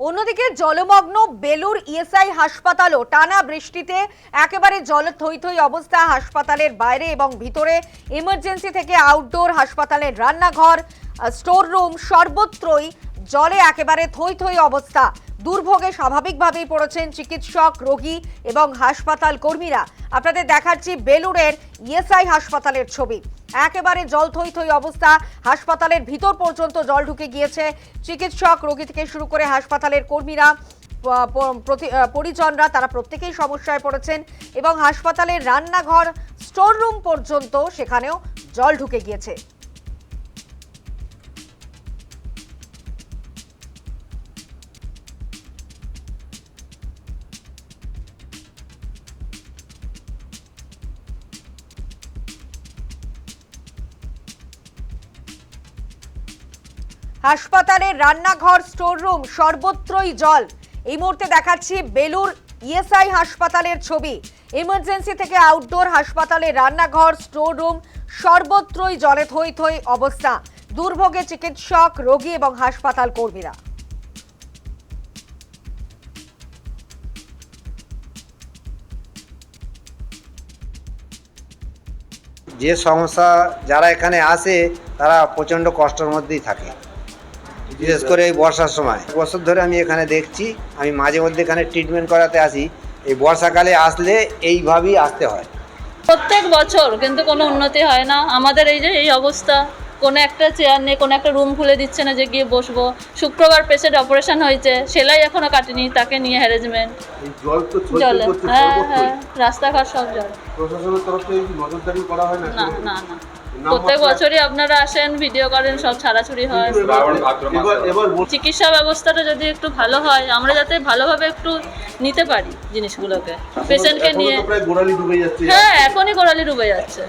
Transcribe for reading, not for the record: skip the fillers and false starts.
অন্যদিকে জলমগ্ন বেলুর ইএসআই হাসপাতালও টানা বৃষ্টিতে একেবারে জল থই থই অবস্থা। হাসপাতালের বাইরে এবং ভিতরে, ইমার্জেন্সি থেকে আউটডোর, হাসপাতালের রান্নাঘর, স্টোর রুম সর্বত্রই জলে একেবারে থই থই অবস্থা। দুর্ভোগে স্বাভাবিকভাবেই পড়েছেন চিকিৎসক, রোগী এবং হাসপাতাল কর্মীরা। আপনাদের দেখাচ্ছি বেলুরের ইএসআই হাসপাতালের ছবি। একেবারে জল থই থই অবস্থা, হাসপাতালের ভিতর পর্যন্ত জল ঢুকে গিয়েছে। চিকিৎসক, রোগী থেকে শুরু করে হাসপাতালের কর্মীরা, পরিজনরা, তারা প্রত্যেকেই সমস্যায় পড়েছেন এবং হাসপাতালের রান্নাঘর, স্টোর রুম পর্যন্ত সেখানেও জল ঢুকে গিয়েছে। হাসপাতালের রান্নাঘর, স্টোর রুম সর্বত্রই জল। এই মুহূর্তে দেখাচ্ছি বেলুর ইএসআই হাসপাতালের ছবি। ইমার্জেন্সি থেকে আউটডোর, হাসপাতালের রান্নাঘর, স্টোর রুম সর্বত্রই জলে থই থই অবস্থা। দুর্ভোগে চিকিৎসক, রোগী এবং হাসপাতাল কর্মীরা। যে সমস্যা, যারা এখানে আসে তারা প্রচণ্ড কষ্টের মধ্যেই থাকে, বিশেষ করে এই বর্ষার সময়। বছর ধরে আমি এখানে দেখছি, আমি মাঝে মধ্যে এখানে ট্রিটমেন্ট করাতে আসি। এই বর্ষাকালে আসলে এইভাবেই আসতে হয় প্রত্যেক বছর, কিন্তু কোনো উন্নতি হয় না। আমাদের এই যে এই অবস্থা, কোনো একটা চেয়ার নেই, কোনো একটা রুম খুলে দিচ্ছে না যে গিয়ে বসবো। শুক্রবার পেশেন্ট অপারেশন হয়েছে, সেলাই এখনো কাটেনি, তাকে নিয়ে হ্যারাসমেন্ট। জল, হ্যাঁ হ্যাঁ, রাস্তাঘাট সব জল। প্রশাসনের তরফ থেকে কি নজরদারি করা হয় না? না না না, প্রত্যেক বছরই আপনারা আসেন, ভিডিও করেন, সব ছাড়াছুড়ি হয়। চিকিৎসা ব্যবস্থাটা যদি একটু ভালো হয়, আমরা যাতে ভালোভাবে একটু নিতে পারি জিনিসগুলোকে, পেশেন্টকে নিয়ে। প্রায় গোড়ালি ডুবে যাচ্ছে। হ্যাঁ, এখনই গোড়ালি ডুবে যাচ্ছে।